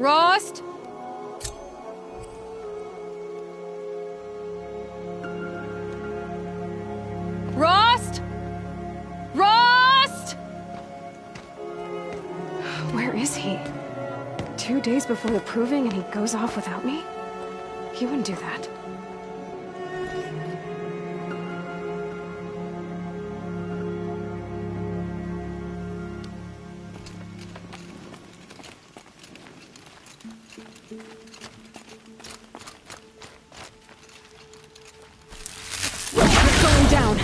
Rost? Rost? Rost? Where is he? 2 days before the proving and he goes off without me? He wouldn't do that. It's going down.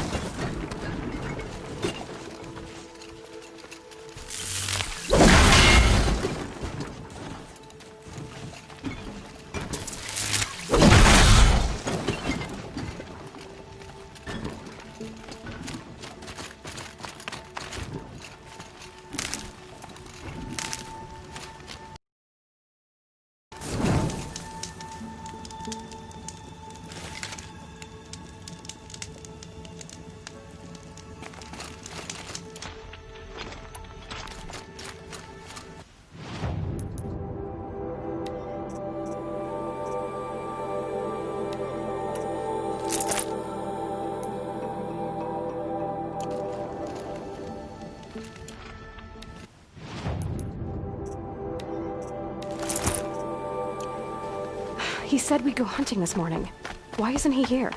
He said we'd go hunting this morning. Why isn't he here?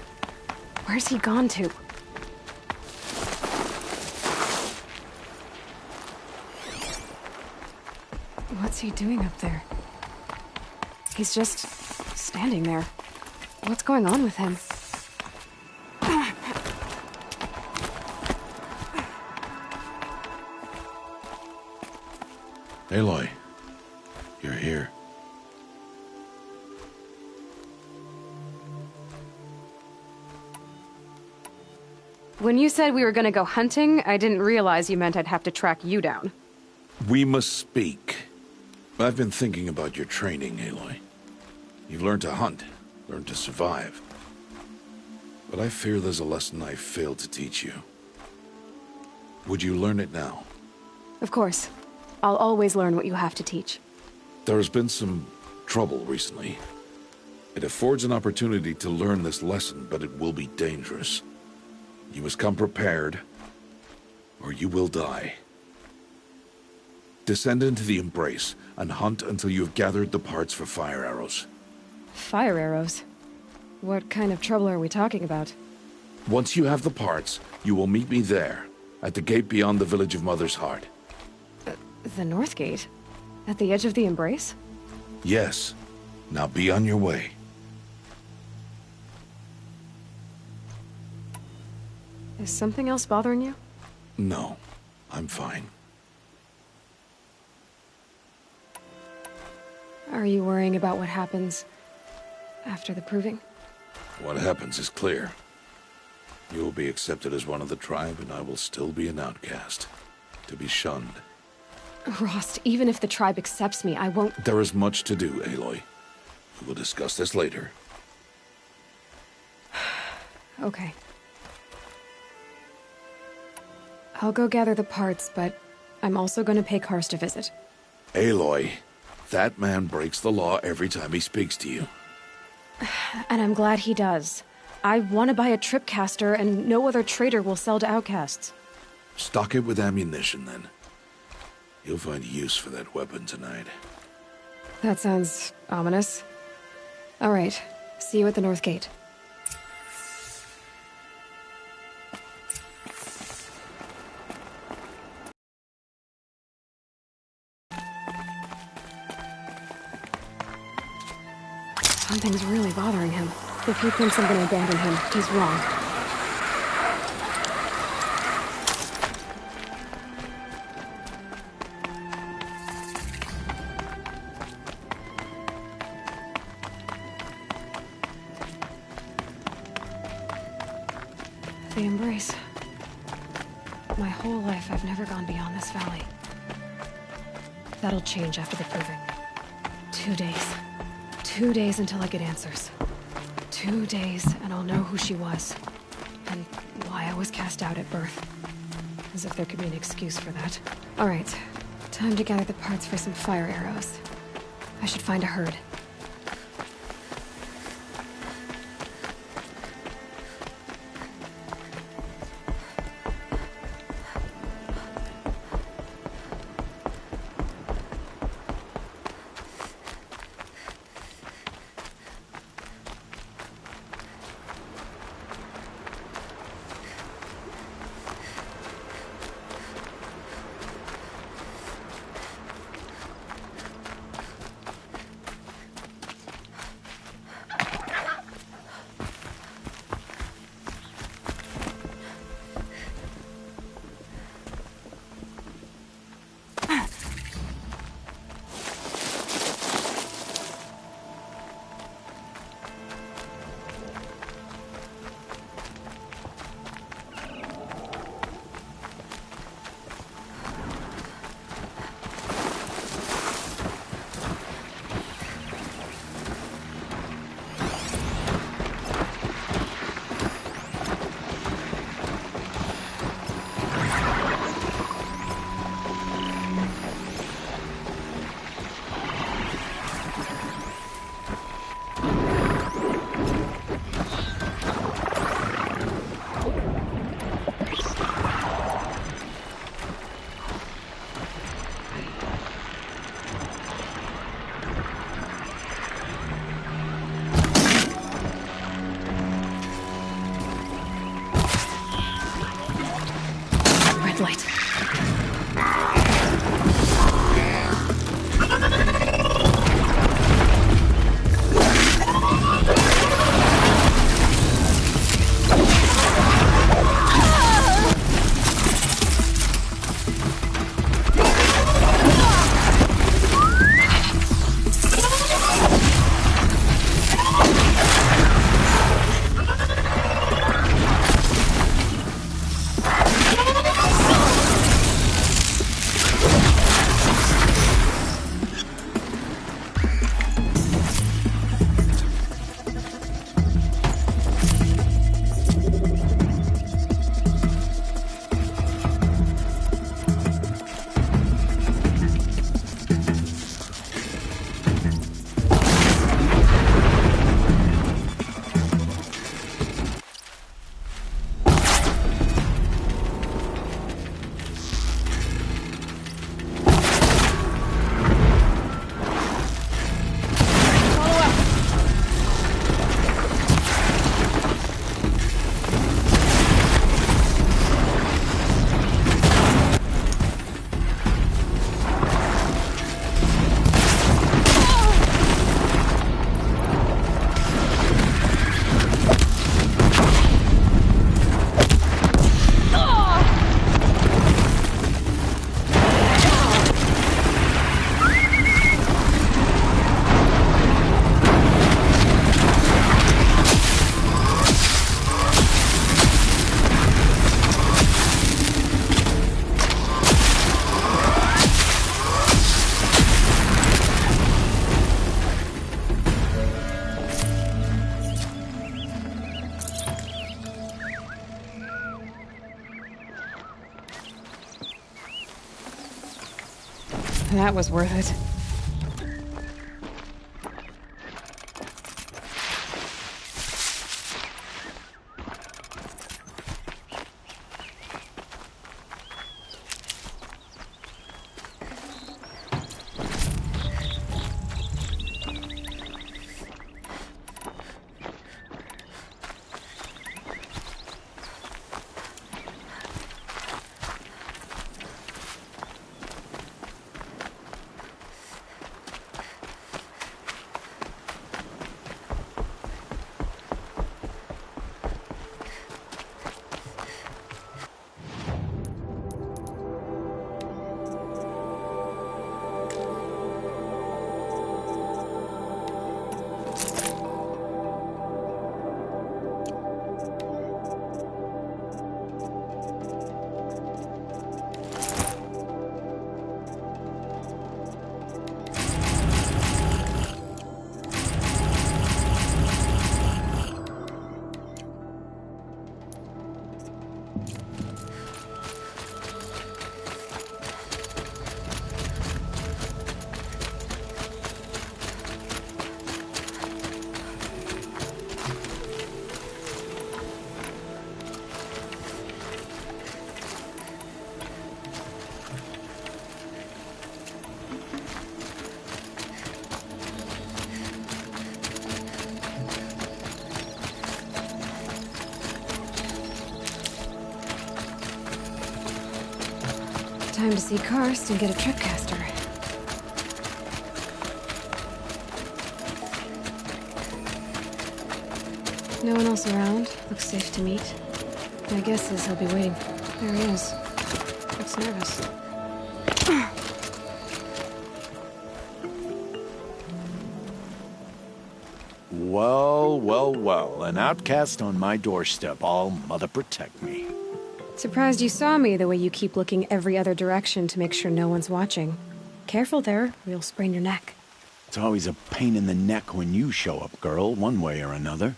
Where's he gone to? What's he doing up there? He's just standing there. What's going on with him? Aloy, you're here. When you said we were gonna go hunting, I didn't realize you meant I'd have to track you down. We must speak. I've been thinking about your training, Aloy. You've learned to hunt, learned to survive. But I fear there's a lesson I failed to teach you. Would you learn it now? Of course. I'll always learn what you have to teach. There has been some trouble recently. It affords an opportunity to learn this lesson, but it will be dangerous. You must come prepared, or you will die. Descend into the Embrace, and hunt until you have gathered the parts for fire arrows. Fire arrows? What kind of trouble are we talking about? Once you have the parts, you will meet me there, at the gate beyond the village of Mother's Heart. The North Gate? At the edge of the Embrace? Yes. Now be on your way. Is something else bothering you? No, I'm fine. Are you worrying about what happens after the proving? What happens is clear. You will be accepted as one of the tribe, and I will still be an outcast, to be shunned. Rost, even if the tribe accepts me, I won't— There is much to do, Aloy. We will discuss this later. Okay. I'll go gather the parts, but I'm also gonna pay Karst a visit. Aloy, that man breaks the law every time he speaks to you. And I'm glad he does. I want to buy a tripcaster, and no other trader will sell to outcasts. Stock it with ammunition, then. You'll find use for that weapon tonight. That sounds ominous. All right. See you at the North Gate. Something's really bothering him. If he thinks I'm gonna abandon him, he's wrong. The Embrace. My whole life, I've never gone beyond this valley. That'll change after the proving. 2 days. 2 days until I get answers. 2 days, and I'll know who she was. And why I was cast out at birth. As if there could be an excuse for that. Alright. Time to gather the parts for some fire arrows. I should find a herd. Red light. That was worth it. Time to see Karst and get a tripcaster. No one else around. Looks safe to meet. My guess is he'll be waiting. There he is. Looks nervous. Well, well, well. An outcast on my doorstep. All mother protect me. Surprised you saw me the way you keep looking every other direction to make sure no one's watching. Careful there, or you'll sprain your neck. It's always a pain in the neck when you show up, girl, one way or another.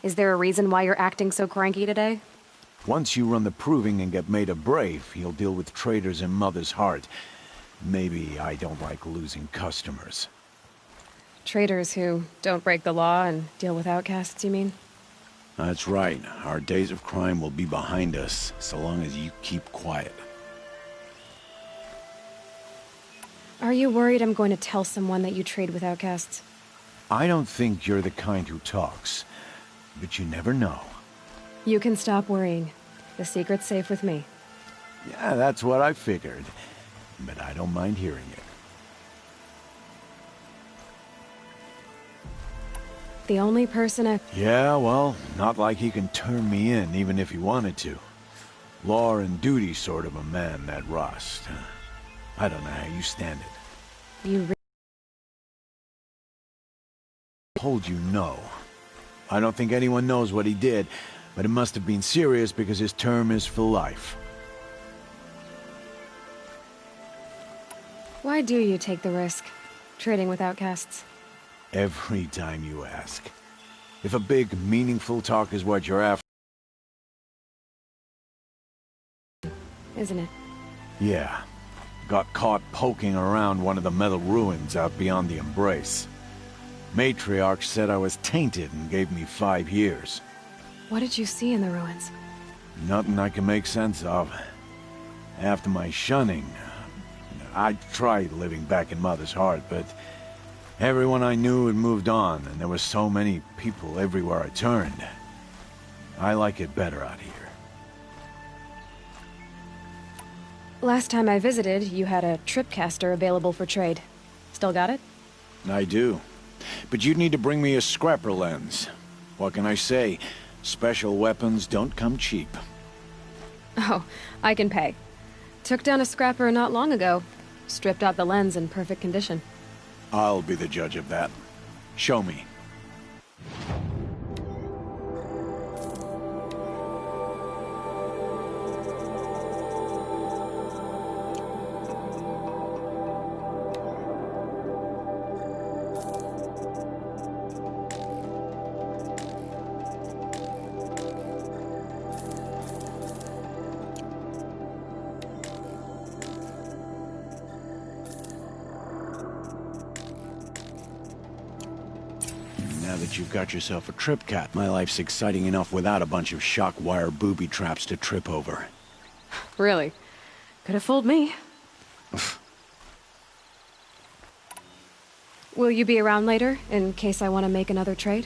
Is there a reason why you're acting so cranky today? Once you run the proving and get made a brave, you'll deal with traitors in Mother's Heart. Maybe I don't like losing customers. Traitors who don't break the law and deal with outcasts, you mean? That's right. Our days of crime will be behind us, so long as you keep quiet. Are you worried I'm going to tell someone that you trade with outcasts? I don't think you're the kind who talks, but you never know. You can stop worrying. The secret's safe with me. Yeah, that's what I figured, but I don't mind hearing it. The only person I... Yeah, well, not like he can turn me in, even if he wanted to. Law and duty sort of a man, that Rost. I don't know how you stand it. You Told you no. I don't think anyone knows what he did, but it must have been serious because his term is for life. Why do you take the risk? Trading with outcasts? Every time you ask. If a big, meaningful talk is what you're after... Isn't it? Yeah. Got caught poking around one of the metal ruins out beyond the Embrace. Matriarch said I was tainted and gave me 5 years. What did you see in the ruins? Nothing I can make sense of. After my shunning, I tried living back in Mother's Heart, but everyone I knew had moved on, and there were so many people everywhere I turned. I like it better out here. Last time I visited, you had a tripcaster available for trade. Still got it? I do. But you'd need to bring me a scrapper lens. What can I say? Special weapons don't come cheap. Oh, I can pay. Took down a scrapper not long ago. Stripped out the lens in perfect condition. I'll be the judge of that. Show me. Now that you've got yourself a tripcat, my life's exciting enough without a bunch of shock wire booby traps to trip over. Really? Could have fooled me. Will you be around later, in case I want to make another trade?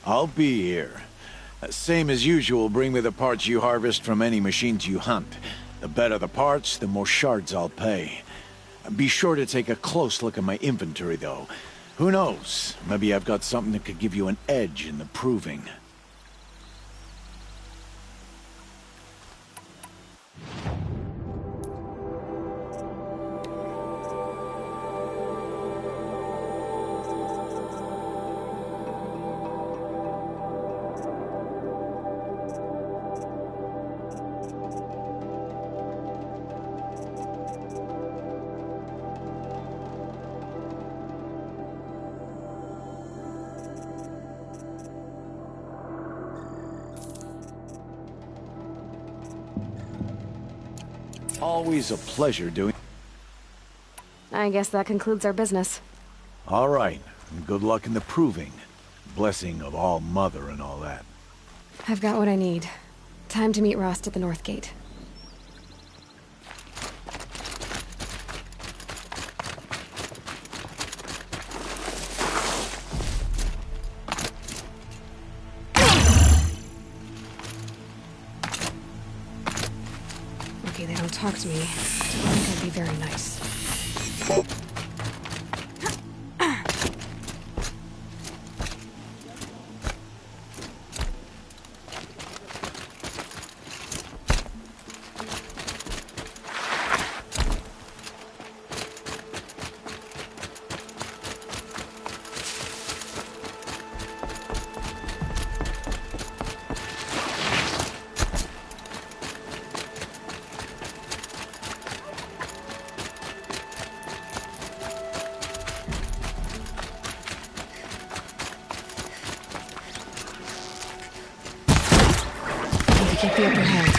I'll be here. Same as usual, bring me the parts you harvest from any machines you hunt. The better the parts, the more shards I'll pay. Be sure to take a close look at my inventory, though. Who knows? Maybe I've got something that could give you an edge in the proving. Always a pleasure doing... I guess that concludes our business. All right, and good luck in the proving. Blessing of All Mother and all that. I've got what I need. Time to meet Rost at the North Gate. talk to me, I don't think I'd be very nice. Get the upper hand.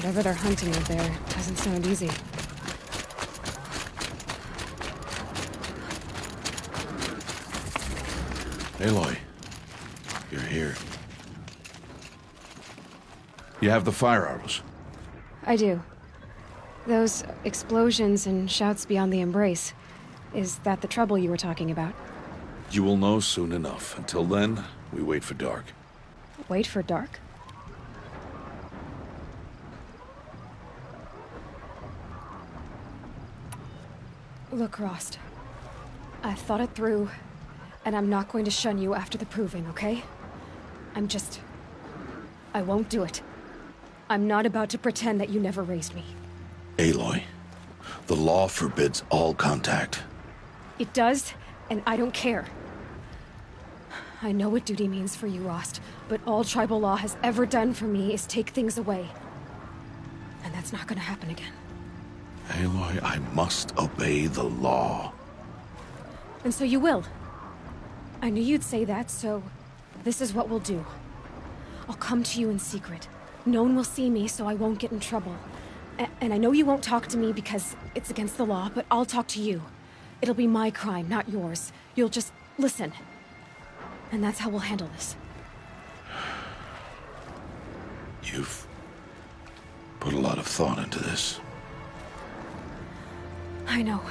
Whatever they're hunting out there doesn't sound easy. Aloy, you're here. You have the fire arrows. I do. Those explosions and shouts beyond the embrace. Is that the trouble you were talking about? You will know soon enough. Until then, we wait for dark. Wait for dark? Look, Rost. I've thought it through, and I'm not going to shun you after the proving, okay? I won't do it. I'm not about to pretend that you never raised me. Aloy, the law forbids all contact. It does, and I don't care. I know what duty means for you, Rost, but all tribal law has ever done for me is take things away. And that's not gonna happen again. Aloy, I must obey the law. And so you will. I knew you'd say that, so this is what we'll do. I'll come to you in secret. No one will see me, so I won't get in trouble. And I know you won't talk to me because it's against the law, but I'll talk to you. It'll be my crime, not yours. You'll just listen. And that's how we'll handle this. You've put a lot of thought into this. I know.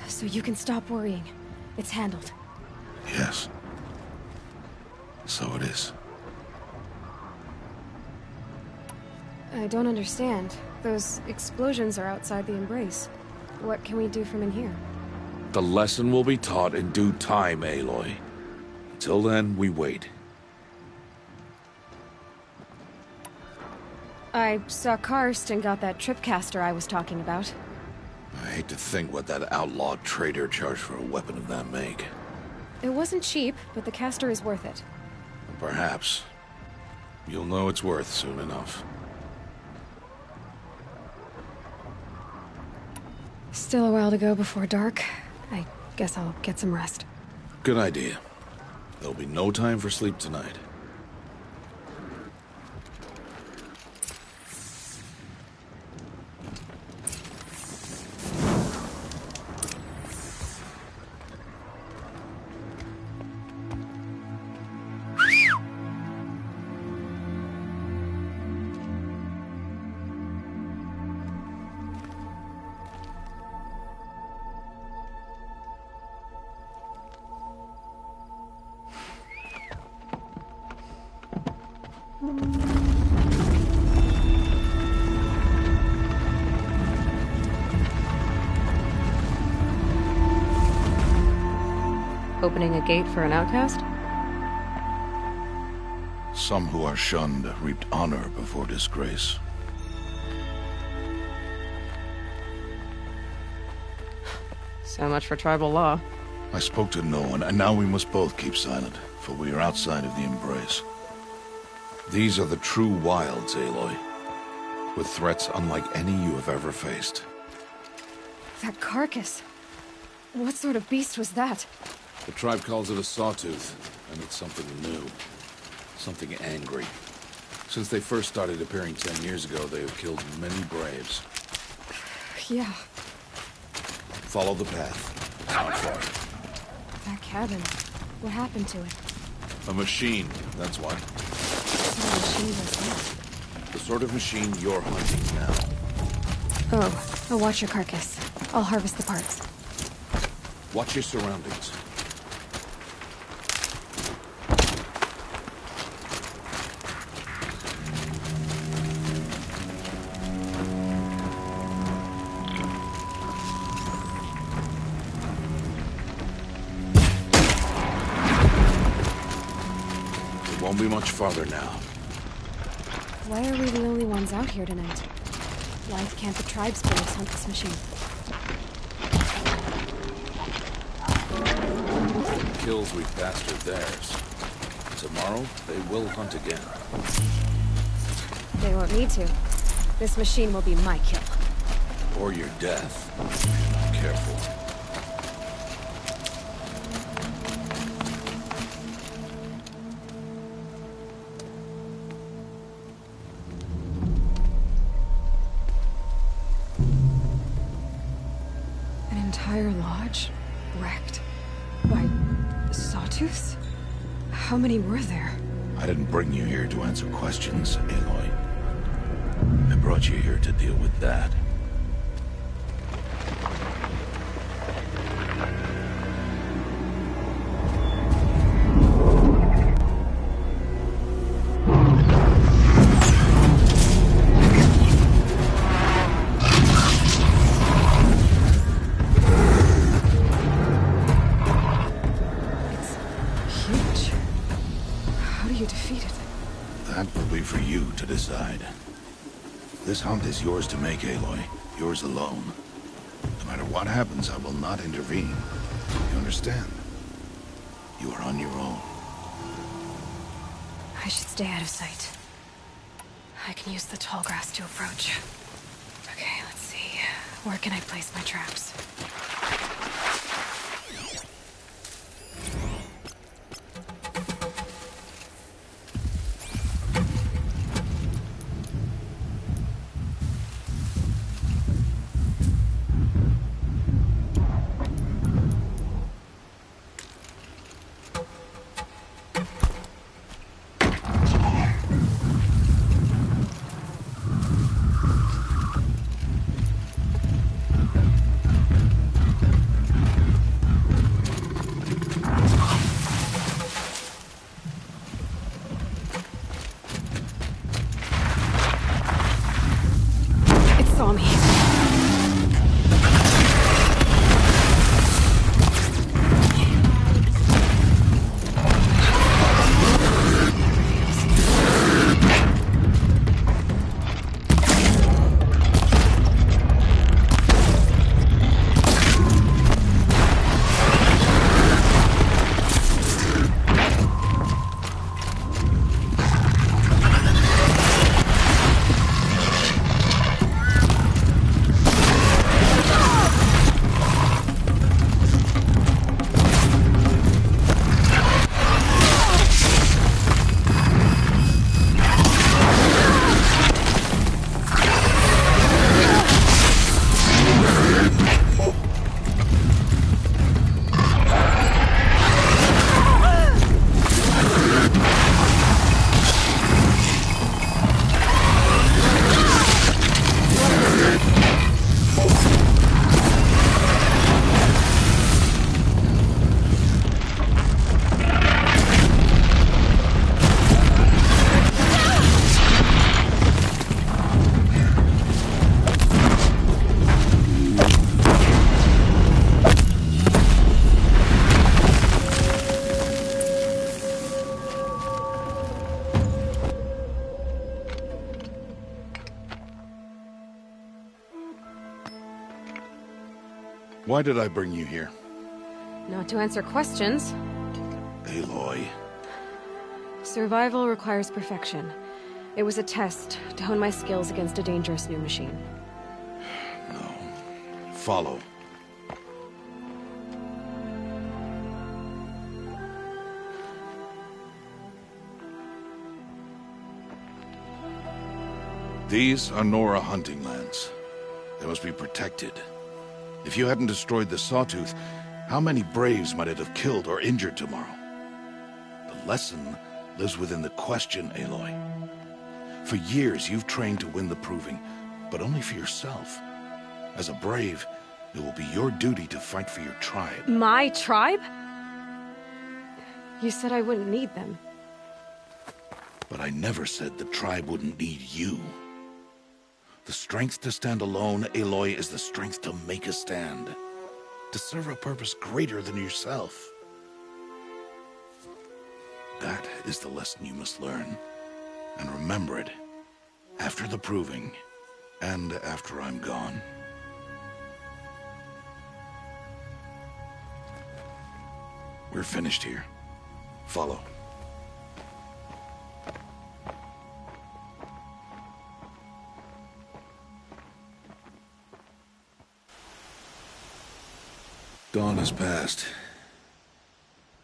So you can stop worrying. It's handled. Yes. So it is. I don't understand. Those explosions are outside the embrace. What can we do from in here? The lesson will be taught in due time, Aloy. Until then, we wait. I saw Karst got that tripcaster I was talking about. I hate to think what that outlawed trader charged for a weapon of that make. It wasn't cheap, but the caster is worth it. Perhaps. You'll know it's worth soon enough. Still a while to go before dark. I guess I'll get some rest. Good idea. There'll be no time for sleep tonight. Opening a gate for an outcast? Some who are shunned reaped honor before disgrace. So much for tribal law. I spoke to no one, and now we must both keep silent, for we are outside of the embrace. These are the true wilds, Aloy. With threats unlike any you have ever faced. That carcass. What sort of beast was that? The tribe calls it a sawtooth, and it's something new. Something angry. Since they first started appearing 10 years ago, they have killed many braves. Yeah, Follow the path. Not far. that cabin. What happened to it? A machine, that's what. What sort of machine was that? The sort of machine you're hunting now. Oh, I'll watch your carcass. I'll harvest the parts. Watch your surroundings. It won't be much farther now. Why are we the only ones out here tonight? Why can't the tribe's boys hunt this machine? The kills we've bastard theirs. Tomorrow, they will hunt again. They won't need to. This machine will be my kill. Or your death. If you're not careful. An entire lodge? Wrecked? By sawtooths? How many were there? I didn't bring you here to answer questions, Aloy. I brought you here to deal with that. It's huge. How do you defeat it? That will be for you to decide. This hunt is yours to make, Aloy. Yours alone. No matter what happens, I will not intervene. You understand? You are on your own. I should stay out of sight. I can use the tall grass to approach. Okay, let's see. Where can I place my traps? It saw me. Why did I bring you here? Not to answer questions. Aloy. Survival requires perfection. It was a test to hone my skills against a dangerous new machine. No. Follow. These are Nora hunting lands. They must be protected. If you hadn't destroyed the Sawtooth, how many Braves might it have killed or injured tomorrow? The lesson lives within the question, Aloy. For years, you've trained to win the Proving, but only for yourself. As a Brave, it will be your duty to fight for your tribe. My tribe? You said I wouldn't need them. But I never said the tribe wouldn't need you. The strength to stand alone, Aloy, is the strength to make a stand. To serve a purpose greater than yourself. That is the lesson you must learn. And remember it. After the Proving. And after I'm gone. We're finished here. Follow. Dawn has passed.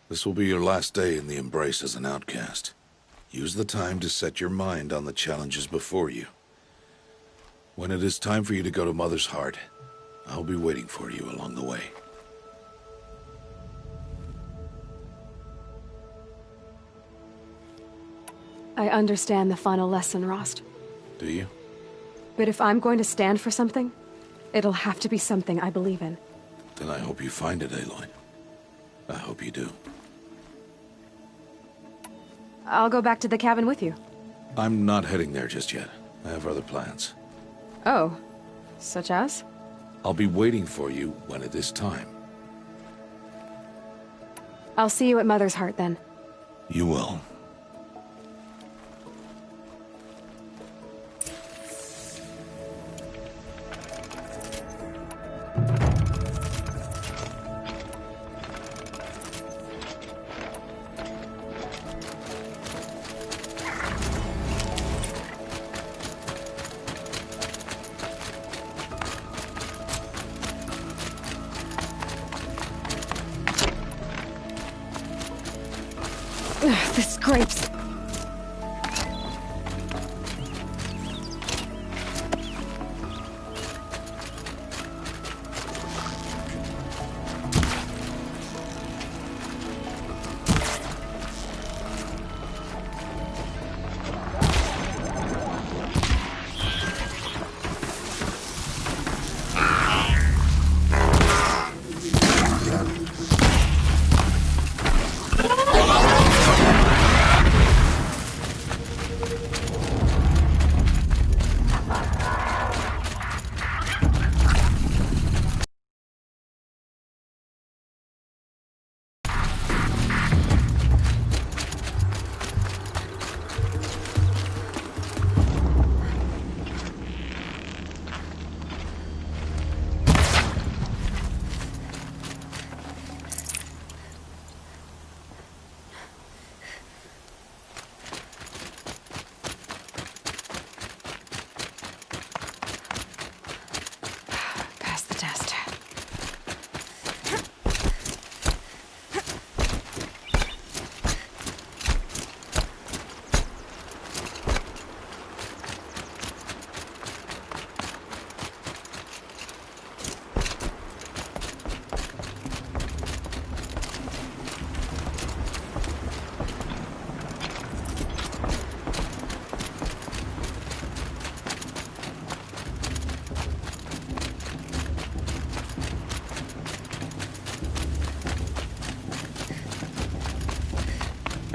This will be your last day in the Embrace as an outcast. Use the time to set your mind on the challenges before you. When it is time for you to go to Mother's Heart, I'll be waiting for you along the way. I understand the final lesson, Rost. Do you? But if I'm going to stand for something, it'll have to be something I believe in. Then I hope you find it, Aloy. I hope you do. I'll go back to the cabin with you. I'm not heading there just yet. I have other plans. Oh, such as? I'll be waiting for you when it is time. I'll see you at Mother's Heart then. You will. The scrapes.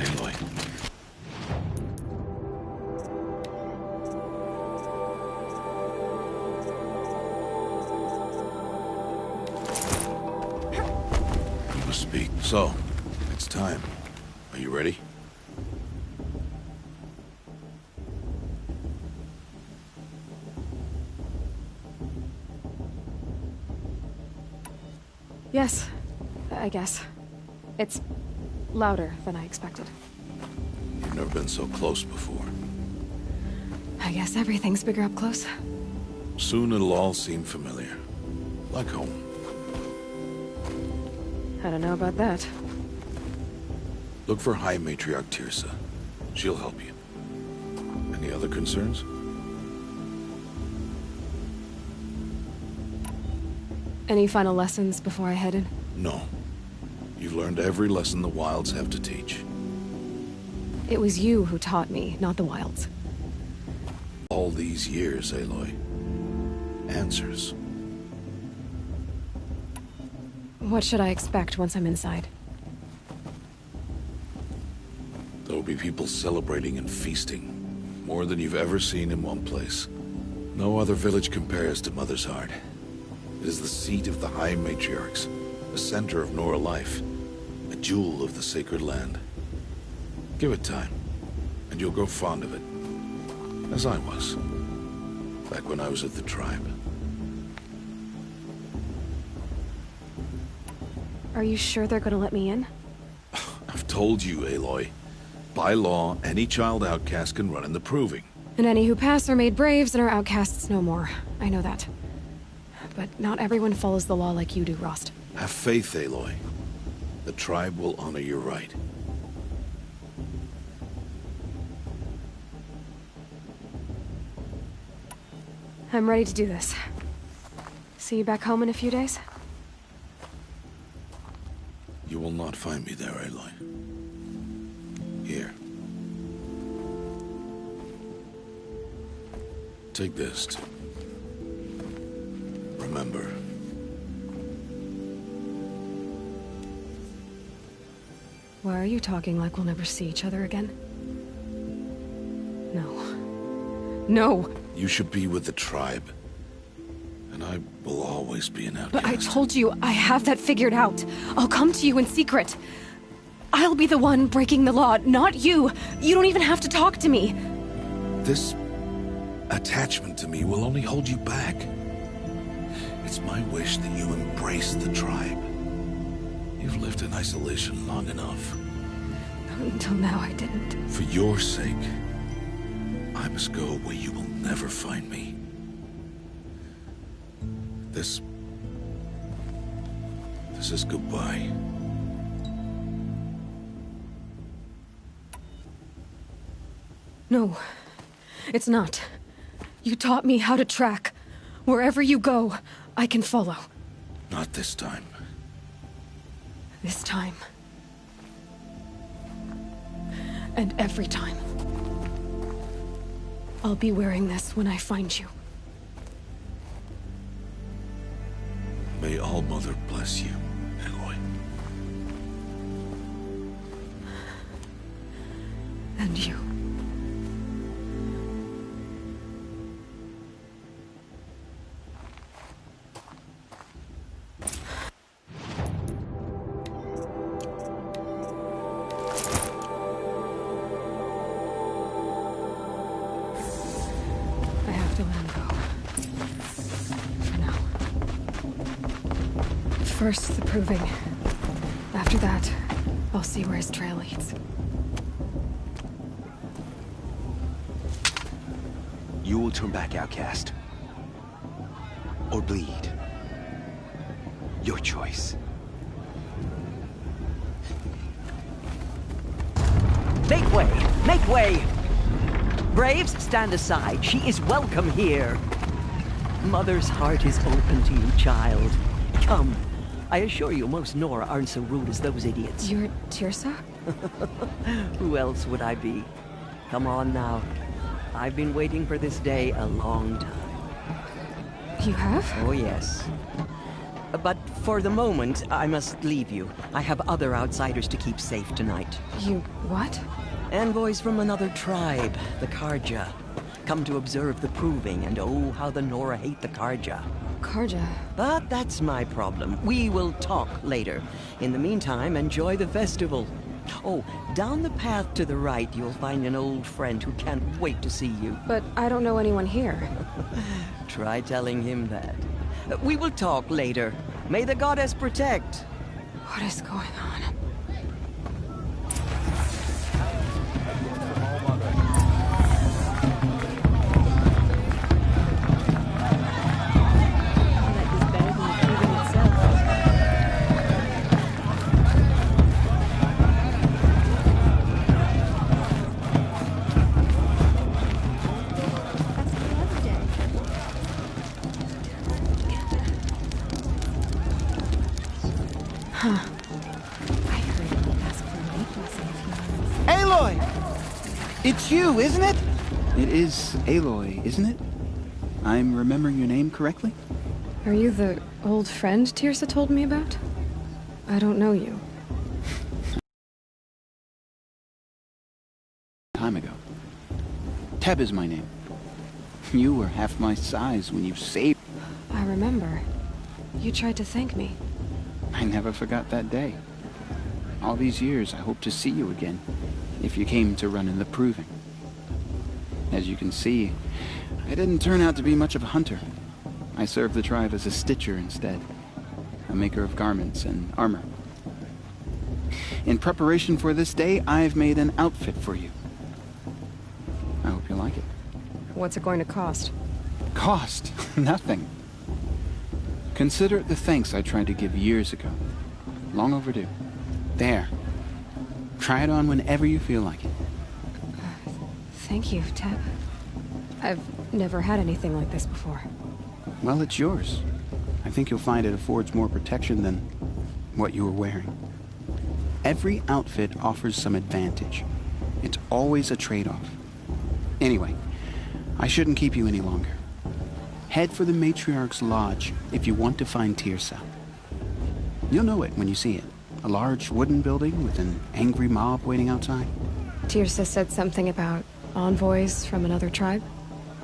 Aloy. You must speak. So, it's time. Are you ready? Yes, I guess. It's louder than I expected. We've never been so close before. I guess everything's bigger up close. Soon it'll all seem familiar. Like home. I don't know about that. Look for High Matriarch Teersa. She'll help you. Any other concerns? Any final lessons before I head in? No. You've learned every lesson the Wilds have to teach. It was you who taught me, not the Wilds. All these years, Aloy. Answers. What should I expect once I'm inside? There will be people celebrating and feasting. More than you've ever seen in one place. No other village compares to Mother's Heart. It is the seat of the High Matriarchs, the center of Nora life, a jewel of the sacred land. Give it time, and you'll grow fond of it. As I was, back when I was at the tribe. Are you sure they're gonna let me in? I've told you, Aloy. By law, any child outcast can run in the Proving. And any who pass are made braves and are outcasts no more. I know that. But not everyone follows the law like you do, Rost. Have faith, Aloy. The tribe will honor your right. I'm ready to do this. See you back home in a few days? You will not find me there, Aloy. Here. Take this, too. Remember. Why are you talking like we'll never see each other again? No. No! You should be with the tribe. And I will always be an outcast. But I told you, I have that figured out. I'll come to you in secret. I'll be the one breaking the law, not you. You don't even have to talk to me. This attachment to me will only hold you back. It's my wish that you embrace the tribe. You've lived in isolation long enough. Until now, I didn't. For your sake, I must go where you will never find me. This is goodbye. No, it's not. You taught me how to track. Wherever you go, I can follow. Not this time. This time. And every time. I'll be wearing this when I find you. May All-Mother bless you, Aloy. And you. I have to let him go. For now. First, the Proving. After that, I'll see where his trail leads. You will turn back, outcast. Or bleed. Your choice. Make way! Make way! Braves, stand aside. She is welcome here. Mother's heart is open to you, child. Come. I assure you, most Nora aren't so rude as those idiots. You're Teersa? Who else would I be? Come on now. I've been waiting for this day a long time. You have? Oh, yes. But for the moment, I must leave you. I have other outsiders to keep safe tonight. You what? Envoys from another tribe, the Carja. Come to observe the Proving, and oh, how the Nora hate the Carja. Carja. But that's my problem. We will talk later. In the meantime, enjoy the festival. Oh, down the path to the right, you'll find an old friend who can't wait to see you. But I don't know anyone here. Try telling him that. We will talk later. May the goddess protect. What is going on? Huh. I heard you ask for a weight blessing if you Aloy! It's you, isn't it? It is Aloy, isn't it? I'm remembering your name correctly? Are you the old friend Tirsa told me about? I don't know you. Time ago. Teb is my name. You were half my size when you saved... I remember. You tried to thank me. I never forgot that day. All these years, I hope to see you again, if you came to run in the Proving. As you can see, I didn't turn out to be much of a hunter. I served the tribe as a stitcher instead, a maker of garments and armor. In preparation for this day, I've made an outfit for you. I hope you like it. What's it going to cost? Cost? Nothing. Consider it the thanks I tried to give years ago. Long overdue. There. Try it on whenever you feel like it. Thank you, Teb. I've never had anything like this before. Well, it's yours. I think you'll find it affords more protection than what you were wearing. Every outfit offers some advantage. It's always a trade-off. Anyway, I shouldn't keep you any longer. Head for the Matriarch's Lodge if you want to find Tirsa. You'll know it when you see it. A large wooden building with an angry mob waiting outside. Tirsa said something about envoys from another tribe?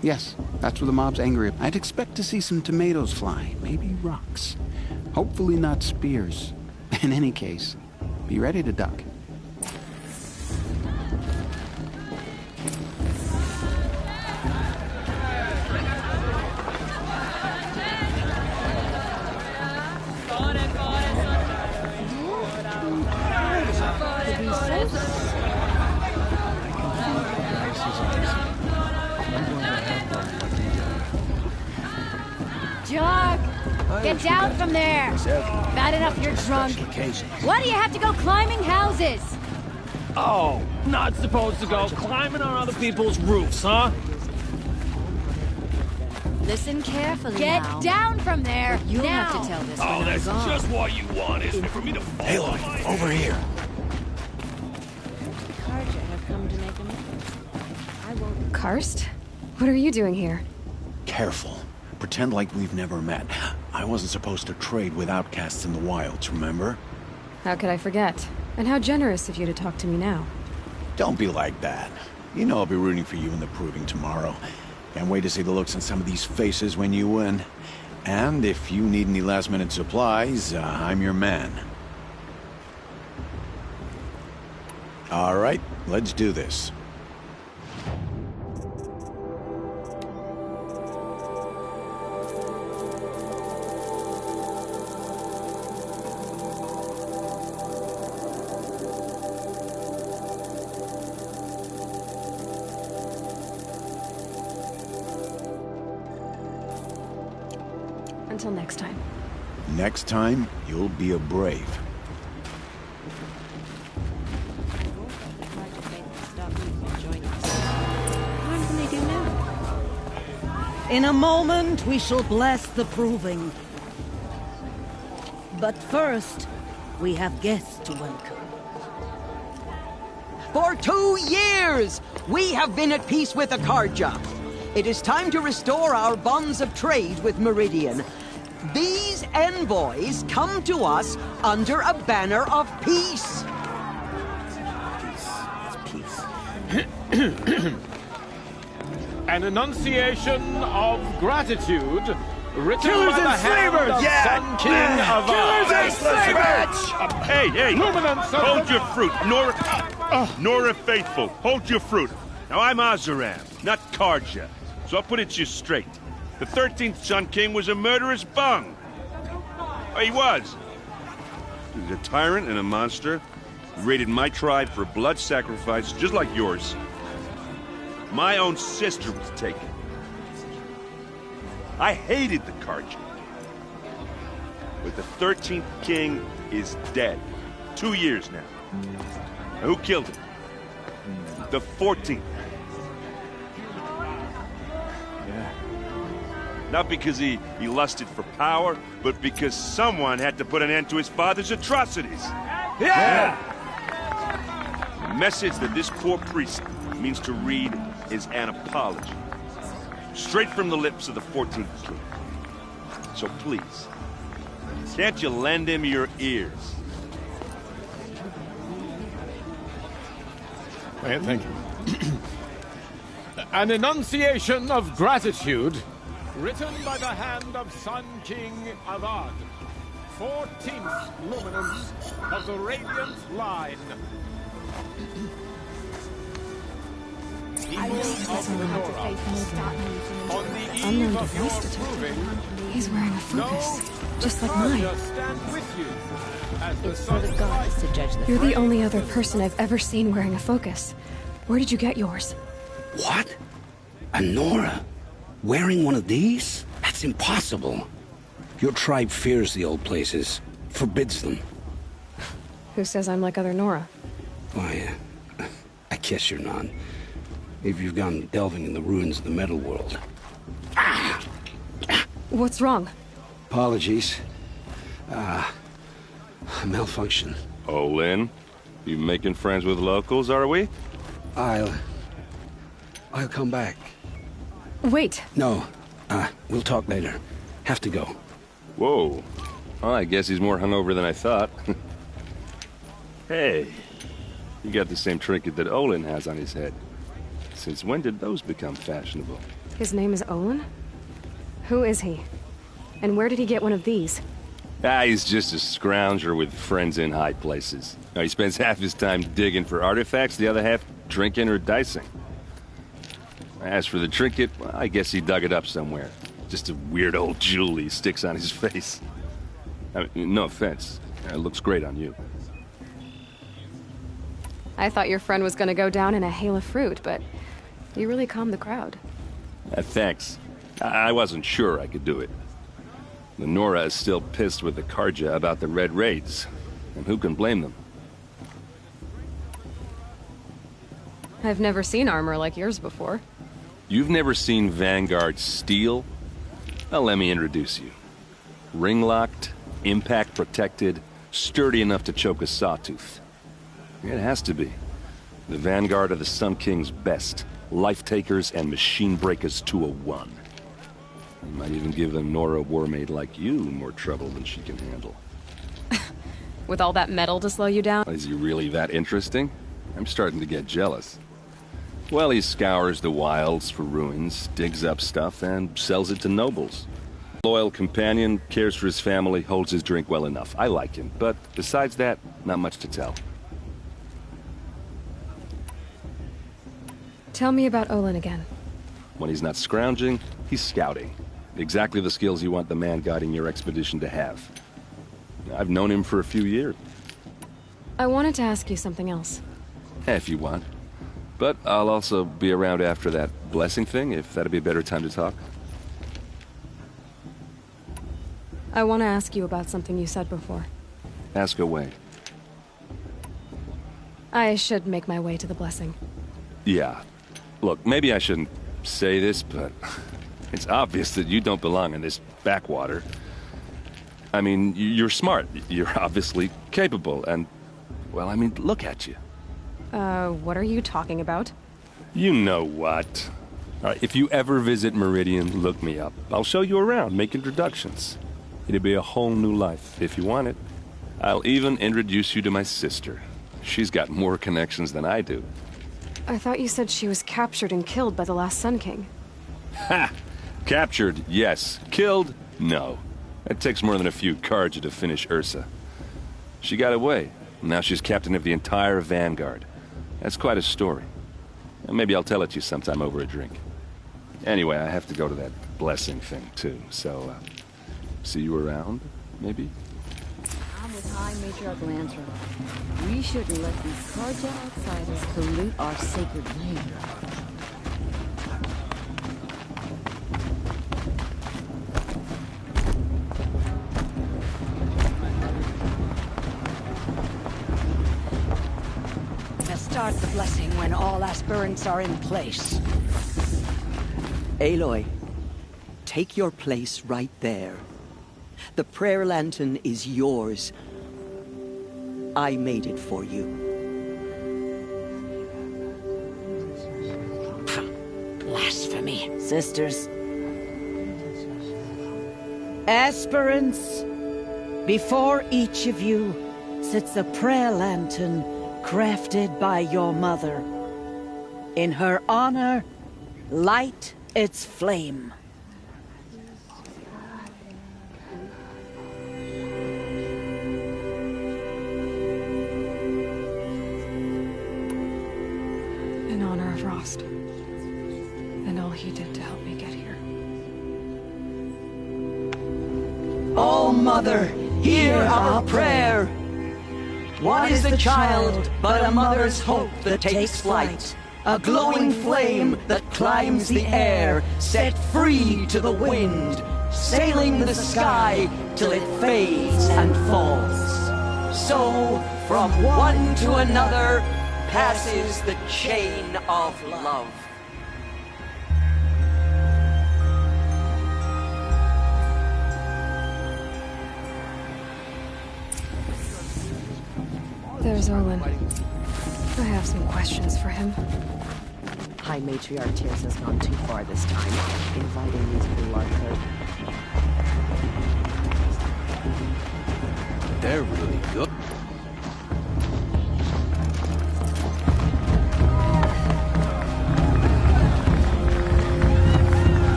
Yes, that's where the mob's angry. I'd expect to see some tomatoes fly, maybe rocks. Hopefully not spears. In any case, be ready to duck. Jug! Get down from there! Bad enough you're drunk. Why do you have to go climbing houses? Oh, not supposed to go climbing on other people's roofs, huh? Listen carefully. Get down from there! You'll now. have to tell this. Oh, that's just what you want, isn't it? For me to fall. Aloy, over here. Karja have come to make amends. I won't. Karst? What are you doing here? Careful. Pretend like we've never met. I wasn't supposed to trade with outcasts in the wilds, remember? How could I forget? And how generous of you to talk to me now. Don't be like that. You know I'll be rooting for you in the Proving tomorrow. Can't wait to see the looks on some of these faces when you win. And if you need any last-minute supplies, I'm your man. All right, let's do this. Until next time. Next time, you'll be a brave. What can they do now? In a moment, we shall bless the Proving. But first, we have guests to welcome. For 2 years, we have been at peace with Akarja. It is time to restore our bonds of trade with Meridian. These envoys come to us under a banner of peace. An enunciation of gratitude written Killers by the and hand slavers! of Yeah! Sun King of Killers and slavers! Hey! Luminance of Hold the- your fruit, Nora Faithful. Hold your fruit. Now I'm Azaram, not Karja, so I'll put it to you straight. The 13th Sun King was a murderous bung. He was. He was a tyrant and a monster. He raided my tribe for blood sacrifice, just like yours. My own sister was taken. I hated the Karja. But the 13th king is dead. 2 years now. Now who killed him? The 14th. Not because he lusted for power, but because someone had to put an end to his father's atrocities. Yeah! The message that this poor priest means to read is an apology. Straight from the lips of the 14th king. So please, can't you lend him your ears? Thank you. An enunciation of gratitude, written by the hand of Sun King Avad, 14th luminance of the Radiant Line. People of the Nora, on the eve of your proving, He's wearing a focus, know just like that mine. Karja stand with you as the It's for the sun's gods to light. judge the You're the free. only other person I've ever seen wearing a focus. Where did you get yours? What? A Nora? Wearing one of these? That's impossible. Your tribe fears the old places, forbids them. Who says I'm like other Nora? Why, I guess you're not. If you've gone delving in the ruins of the metal world. What's wrong? Apologies. Malfunction. Oh, Lynn, you making friends with locals, are we? I'll come back. Wait. No, we'll talk later. Have to go. Whoa. Well, I guess he's more hungover than I thought. Hey, you got the same trinket that Olin has on his head. Since when did those become fashionable? His name is Olin? Who is he? And where did he get one of these? He's just a scrounger with friends in high places. Now, he spends half his time digging for artifacts, the other half drinking or dicing. As for the trinket, well, I guess he dug it up somewhere. Just a weird old jewel he sticks on his face. I mean, no offense. It looks great on you. I thought your friend was gonna go down in a hail of fruit, but you really calmed the crowd. Thanks. I wasn't sure I could do it. The Nora is still pissed with the Karja about the Red Raids. And who can blame them? I've never seen armor like yours before. You've never seen Vanguard steel? Well, let me introduce you. Ring-locked, impact-protected, sturdy enough to choke a sawtooth. It has to be. The Vanguard of the Sun King's best. Life-takers and machine-breakers to a one. You might even give a Nora war-maid like you more trouble than she can handle. With all that metal to slow you down? Is he really that interesting? I'm starting to get jealous. Well, he scours the wilds for ruins, digs up stuff, and sells it to nobles. Loyal companion, cares for his family, holds his drink well enough. I like him, but besides that, not much to tell. Tell me about Olin again. When he's not scrounging, he's scouting. Exactly the skills you want the man guiding your expedition to have. I've known him for a few years. I wanted to ask you something else. If you want. But I'll also be around after that blessing thing, if that'd be a better time to talk. I want to ask you about something you said before. Ask away. I should make my way to the blessing. Yeah. Look, maybe I shouldn't say this, but it's obvious that you don't belong in this backwater. I mean, you're smart. You're obviously capable, and, well, I mean, look at you. What are you talking about? You know what. All right, if you ever visit Meridian, look me up. I'll show you around, make introductions. It'll be a whole new life, if you want it. I'll even introduce you to my sister. She's got more connections than I do. I thought you said she was captured and killed by the last Sun King. Ha! Captured, yes. Killed, no. It takes more than a few Karja to finish Ursa. She got away. Now she's captain of the entire Vanguard. That's quite a story. Maybe I'll tell it to you sometime over a drink. Anyway, I have to go to that blessing thing, too. So, see you around, maybe? I'm with High Matriarch Lantern. We shouldn't let these Karja outsiders pollute our sacred land. Start the blessing when all aspirants are in place. Aloy, take your place right there. The prayer lantern is yours. I made it for you. Blasphemy, sisters. Aspirants, before each of you sits a prayer lantern crafted by your mother. In her honor, light its flame. In honor of Rost. And all he did to help me get here. Oh, Mother, hear our prayer. What is the child but a mother's hope that takes flight? A glowing flame that climbs the air, set free to the wind, sailing the sky till it fades and falls. So, from one to another, passes the chain of love. There's Orlin. I have some questions for him. High Matriarch Tears has gone too far this time, inviting me to bloodshed. They're really good.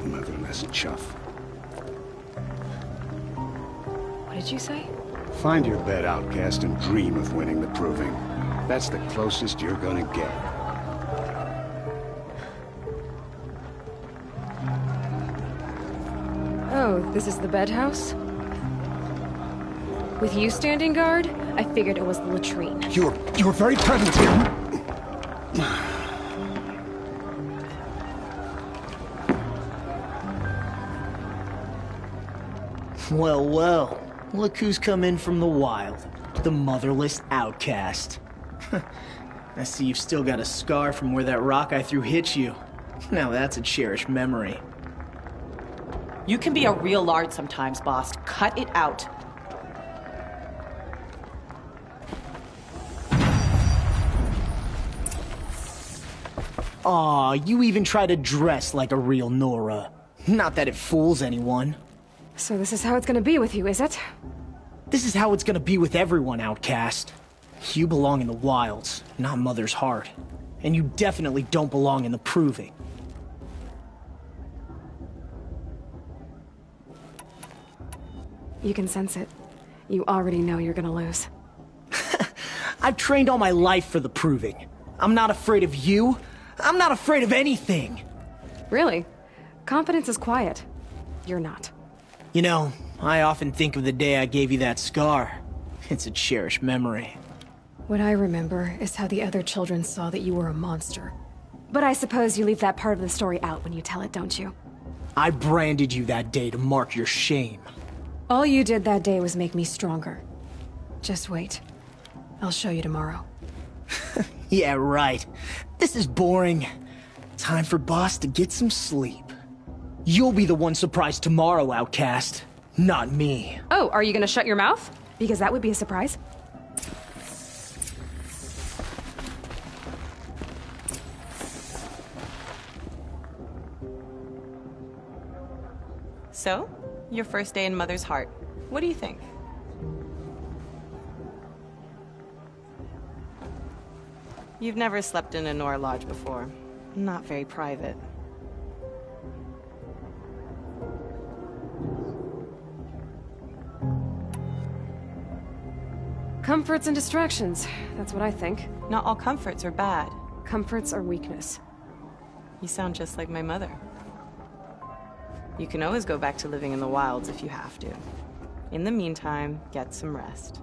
Motherless chuff. What did you say? Find your bed, outcast, and dream of winning the proving. That's the closest you're gonna get. Oh, this is the bed house? With you standing guard, I figured it was the latrine. You're very present here. Well, well. Look who's come in from the wild. The motherless outcast. I see you've still got a scar from where that rock I threw hit you. Now that's a cherished memory. You can be a real lard sometimes, boss. Cut it out. Aw, you even try to dress like a real Nora. Not that it fools anyone. So this is how it's gonna be with you, is it? This is how it's gonna be with everyone, outcast. You belong in the wilds, not Mother's heart. And you definitely don't belong in the proving. You can sense it. You already know you're gonna lose. I've trained all my life for the proving. I'm not afraid of you. I'm not afraid of anything. Really? Confidence is quiet. You're not. You know, I often think of the day I gave you that scar. It's a cherished memory. What I remember is how the other children saw that you were a monster. But I suppose you leave that part of the story out when you tell it, don't you? I branded you that day to mark your shame. All you did that day was make me stronger. Just wait. I'll show you tomorrow. Yeah, right. This is boring. Time for Boss to get some sleep. You'll be the one surprised tomorrow, outcast. Not me. Oh, are you gonna shut your mouth? Because that would be a surprise. So, your first day in Mother's heart. What do you think? You've never slept in a Nora lodge before. Not very private. Comforts and distractions. That's what I think. Not all comforts are bad. Comforts are weakness. You sound just like my mother. You can always go back to living in the wilds if you have to. In the meantime, get some rest.